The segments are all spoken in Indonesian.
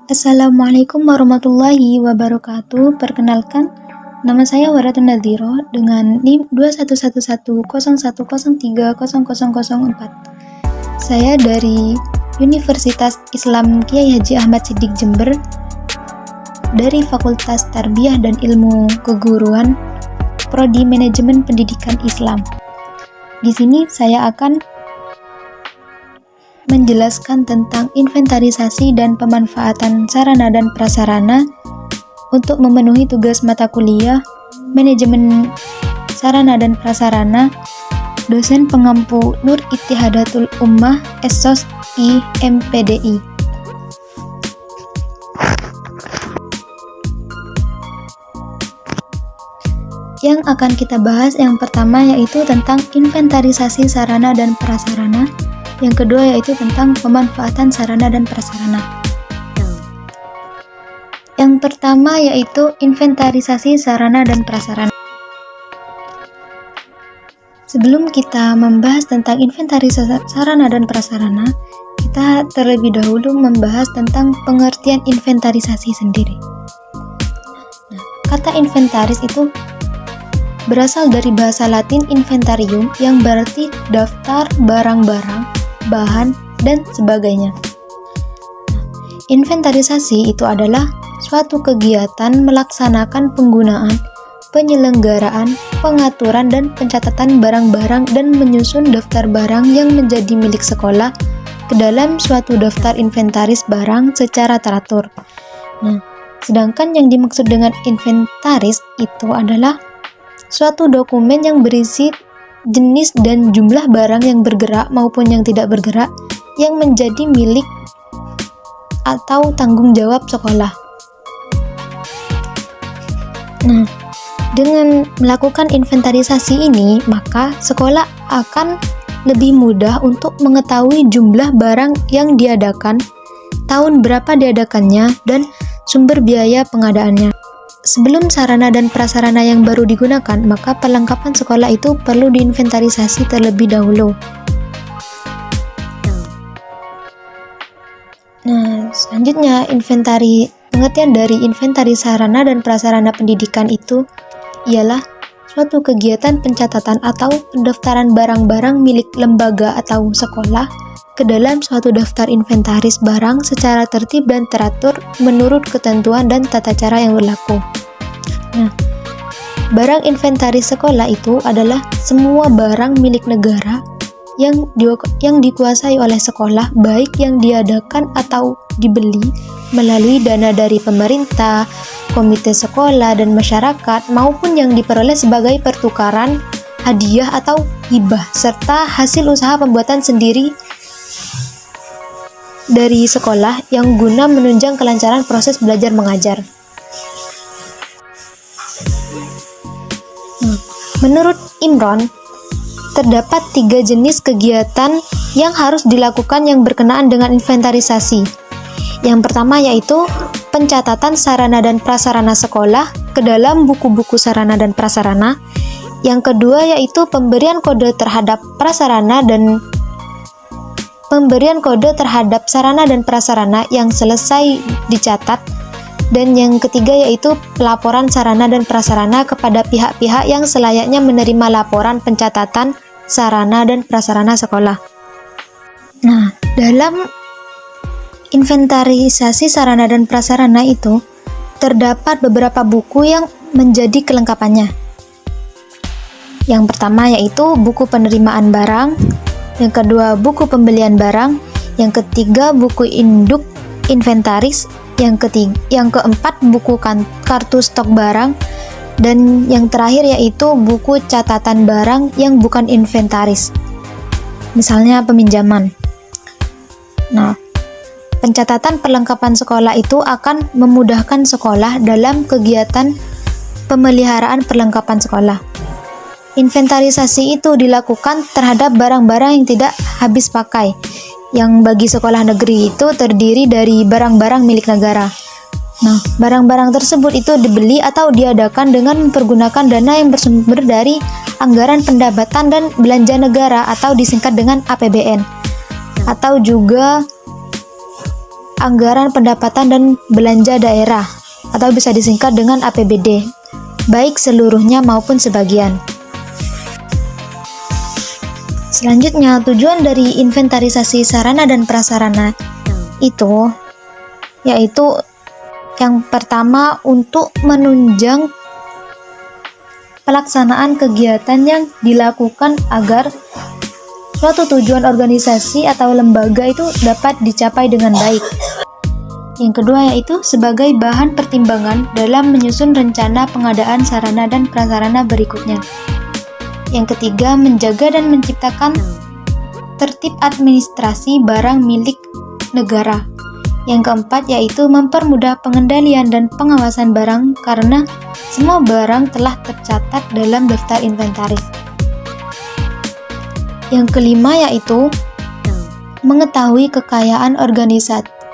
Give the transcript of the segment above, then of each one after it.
Assalamualaikum warahmatullahi wabarakatuh. Perkenalkan, nama saya Waratun Nadhiro dengan NIM 211101030004. Saya dari Universitas Islam Kyai Haji Ahmad Siddiq Jember dari Fakultas Tarbiyah dan Ilmu Keguruan, Prodi Manajemen Pendidikan Islam. Di sini saya akan menjelaskan tentang inventarisasi dan pemanfaatan sarana dan prasarana untuk memenuhi tugas mata kuliah Manajemen Sarana dan Prasarana, dosen pengampu Nur Ittihadatul Ummah Esos IMPDI. Yang akan kita bahas yang pertama yaitu tentang inventarisasi sarana dan prasarana. Yang kedua yaitu tentang pemanfaatan sarana dan prasarana. Yang pertama yaitu inventarisasi sarana dan prasarana. Sebelum kita membahas tentang inventarisasi sarana dan prasarana, kita terlebih dahulu membahas tentang pengertian inventarisasi sendiri. Kata inventaris itu berasal dari bahasa Latin inventarium yang berarti daftar barang-barang, bahan, dan sebagainya. Inventarisasi itu adalah suatu kegiatan melaksanakan penggunaan, penyelenggaraan, pengaturan, dan pencatatan barang-barang dan menyusun daftar barang yang menjadi milik sekolah ke dalam suatu daftar inventaris barang secara teratur. Sedangkan yang dimaksud dengan inventaris itu adalah suatu dokumen yang berisi jenis dan jumlah barang yang bergerak maupun yang tidak bergerak yang menjadi milik atau tanggung jawab sekolah. Dengan melakukan inventarisasi ini, maka sekolah akan lebih mudah untuk mengetahui jumlah barang yang diadakan, tahun berapa diadakannya, dan sumber biaya pengadaannya. Sebelum sarana dan prasarana yang baru digunakan, maka perlengkapan sekolah itu perlu diinventarisasi terlebih dahulu. Selanjutnya, pengertian dari inventaris sarana dan prasarana pendidikan itu ialah suatu kegiatan pencatatan atau pendaftaran barang-barang milik lembaga atau sekolah ke dalam suatu daftar inventaris barang secara tertib dan teratur menurut ketentuan dan tata cara yang berlaku. Barang inventaris sekolah itu adalah semua barang milik negara yang dikuasai oleh sekolah, baik yang diadakan atau dibeli melalui dana dari pemerintah, komite sekolah, dan masyarakat, maupun yang diperoleh sebagai pertukaran, hadiah, atau hibah, serta hasil usaha pembuatan sendiri dari sekolah yang guna menunjang kelancaran proses belajar mengajar. Menurut Imron, terdapat 3 jenis kegiatan yang harus dilakukan yang berkenaan dengan inventarisasi. Yang pertama yaitu pencatatan sarana dan prasarana sekolah ke dalam buku-buku sarana dan prasarana. Yang kedua yaitu pemberian kode terhadap sarana dan prasarana yang selesai dicatat. Dan yang ketiga yaitu pelaporan sarana dan prasarana kepada pihak-pihak yang selayaknya menerima laporan pencatatan sarana dan prasarana sekolah. Dalam inventarisasi sarana dan prasarana itu terdapat beberapa buku yang menjadi kelengkapannya. Yang pertama yaitu buku penerimaan barang, yang kedua buku pembelian barang, yang ketiga buku induk inventaris, yang keempat buku kartu stok barang, dan yang terakhir yaitu buku catatan barang yang bukan inventaris, misalnya peminjaman. Pencatatan perlengkapan sekolah itu akan memudahkan sekolah dalam kegiatan pemeliharaan perlengkapan sekolah. Inventarisasi itu dilakukan terhadap barang-barang yang tidak habis pakai, yang bagi sekolah negeri itu terdiri dari barang-barang milik negara. Barang-barang tersebut itu dibeli atau diadakan dengan mempergunakan dana yang bersumber dari anggaran pendapatan dan belanja negara atau disingkat dengan APBN, atau juga anggaran pendapatan dan belanja daerah atau bisa disingkat dengan APBD, baik seluruhnya maupun sebagian. Selanjutnya, tujuan dari inventarisasi sarana dan prasarana itu yaitu yang pertama untuk menunjang pelaksanaan kegiatan yang dilakukan agar suatu tujuan organisasi atau lembaga itu dapat dicapai dengan baik. Yang kedua yaitu sebagai bahan pertimbangan dalam menyusun rencana pengadaan sarana dan prasarana berikutnya. Yang ketiga, menjaga dan menciptakan tertib administrasi barang milik negara. Yang keempat yaitu mempermudah pengendalian dan pengawasan barang karena semua barang telah tercatat dalam daftar inventaris. Yang kelima yaitu mengetahui kekayaan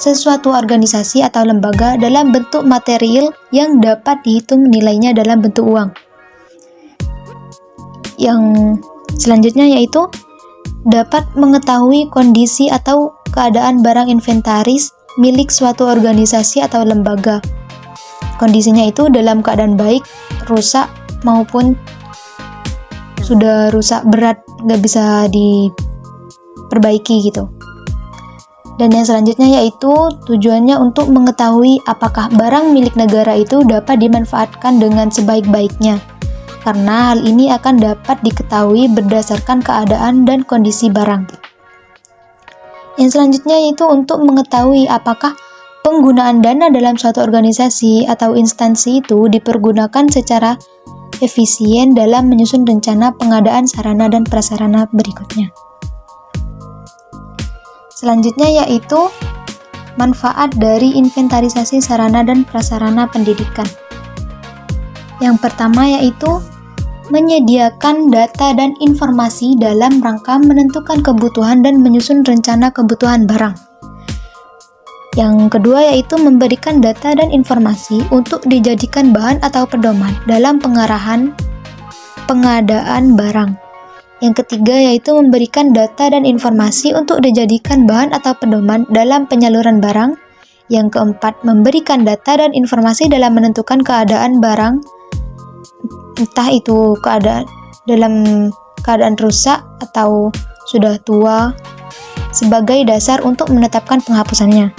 sesuatu organisasi atau lembaga dalam bentuk material yang dapat dihitung nilainya dalam bentuk uang. Yang selanjutnya yaitu dapat mengetahui kondisi atau keadaan barang inventaris milik suatu organisasi atau lembaga. Kondisinya itu dalam keadaan baik, rusak, maupun sudah rusak berat, nggak bisa diperbaiki gitu. Dan yang selanjutnya yaitu tujuannya untuk mengetahui apakah barang milik negara itu dapat dimanfaatkan dengan sebaik-baiknya. Karena hal ini akan dapat diketahui berdasarkan keadaan dan kondisi barang. Yang selanjutnya yaitu untuk mengetahui apakah penggunaan dana dalam suatu organisasi atau instansi itu dipergunakan secara efisien dalam menyusun rencana pengadaan sarana dan prasarana berikutnya. Selanjutnya yaitu manfaat dari inventarisasi sarana dan prasarana pendidikan. Yang pertama yaitu menyediakan data dan informasi dalam rangka menentukan kebutuhan dan menyusun rencana kebutuhan barang. Yang kedua yaitu memberikan data dan informasi untuk dijadikan bahan atau pedoman dalam pengadaan barang. Yang ketiga yaitu memberikan data dan informasi untuk dijadikan bahan atau pedoman dalam penyaluran barang. Yang keempat, memberikan data dan informasi dalam menentukan keadaan barang, entah itu dalam keadaan rusak atau sudah tua, sebagai dasar untuk menetapkan penghapusannya.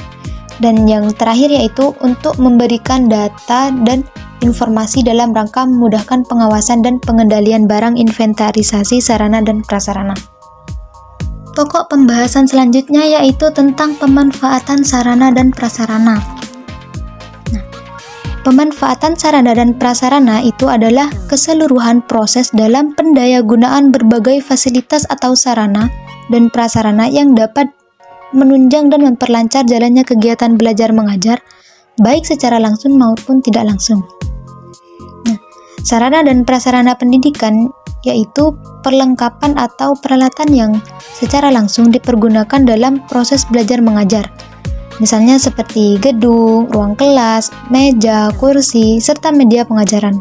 Dan yang terakhir yaitu untuk memberikan data dan informasi dalam rangka memudahkan pengawasan dan pengendalian barang inventarisasi sarana dan prasarana. Pokok pembahasan selanjutnya yaitu tentang pemanfaatan sarana dan prasarana. Pemanfaatan sarana dan prasarana itu adalah keseluruhan proses dalam pendayagunaan berbagai fasilitas atau sarana dan prasarana yang dapat menunjang dan memperlancar jalannya kegiatan belajar mengajar, baik secara langsung maupun tidak langsung. Sarana dan prasarana pendidikan yaitu perlengkapan atau peralatan yang secara langsung dipergunakan dalam proses belajar mengajar. Misalnya seperti gedung, ruang kelas, meja, kursi, serta media pengajaran.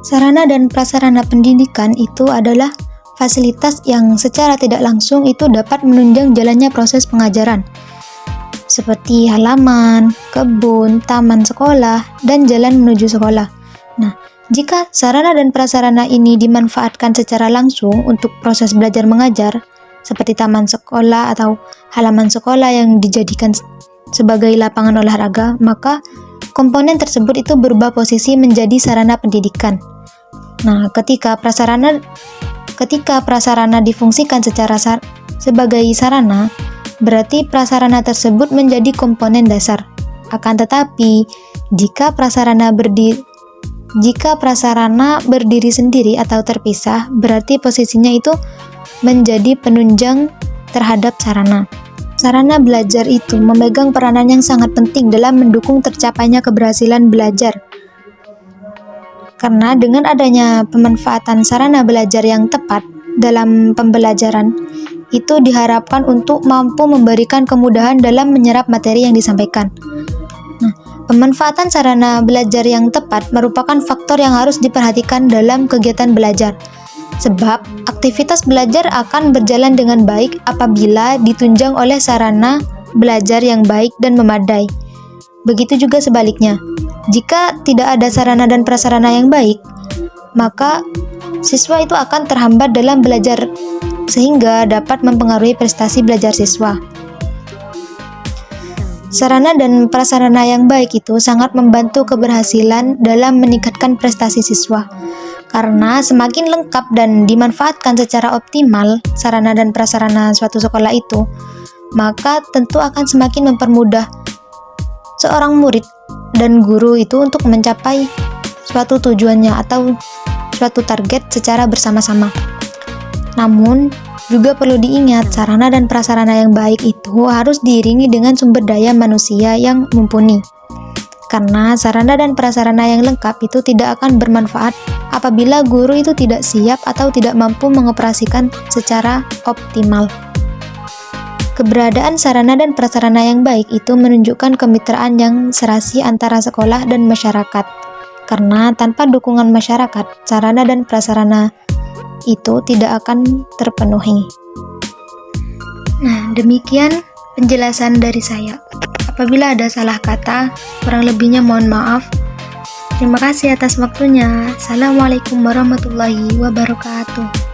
Sarana dan prasarana pendidikan itu adalah fasilitas yang secara tidak langsung itu dapat menunjang jalannya proses pengajaran, seperti halaman, kebun, taman sekolah, dan jalan menuju sekolah. Jika sarana dan prasarana ini dimanfaatkan secara langsung untuk proses belajar mengajar, seperti taman sekolah atau halaman sekolah yang dijadikan sebagai lapangan olahraga, maka komponen tersebut itu berubah posisi menjadi sarana pendidikan. Ketika prasarana difungsikan sebagai sarana, berarti prasarana tersebut menjadi komponen dasar. Akan tetapi, jika prasarana berdiri sendiri atau terpisah, berarti posisinya itu menjadi penunjang terhadap sarana. Sarana belajar itu memegang peranan yang sangat penting dalam mendukung tercapainya keberhasilan belajar. Karena dengan adanya pemanfaatan sarana belajar yang tepat dalam pembelajaran, itu diharapkan untuk mampu memberikan kemudahan dalam menyerap materi yang disampaikan. Pemanfaatan sarana belajar yang tepat merupakan faktor yang harus diperhatikan dalam kegiatan belajar. Sebab aktivitas belajar akan berjalan dengan baik apabila ditunjang oleh sarana belajar yang baik dan memadai. Begitu juga sebaliknya. Jika tidak ada sarana dan prasarana yang baik, maka siswa itu akan terhambat dalam belajar sehingga dapat mempengaruhi prestasi belajar siswa. Sarana dan prasarana yang baik itu sangat membantu keberhasilan dalam meningkatkan prestasi siswa. Karena semakin lengkap dan dimanfaatkan secara optimal sarana dan prasarana suatu sekolah itu, maka tentu akan semakin mempermudah seorang murid dan guru itu untuk mencapai suatu tujuannya atau suatu target secara bersama-sama. Namun, juga perlu diingat, sarana dan prasarana yang baik itu harus diiringi dengan sumber daya manusia yang mumpuni. Karena sarana dan prasarana yang lengkap itu tidak akan bermanfaat apabila guru itu tidak siap atau tidak mampu mengoperasikan secara optimal. Keberadaan sarana dan prasarana yang baik itu menunjukkan kemitraan yang serasi antara sekolah dan masyarakat. Karena tanpa dukungan masyarakat, sarana dan prasarana itu tidak akan terpenuhi. Nah, demikian penjelasan dari saya. Apabila ada salah kata, kurang lebihnya mohon maaf. Terima kasih atas waktunya. Assalamualaikum warahmatullahi wabarakatuh.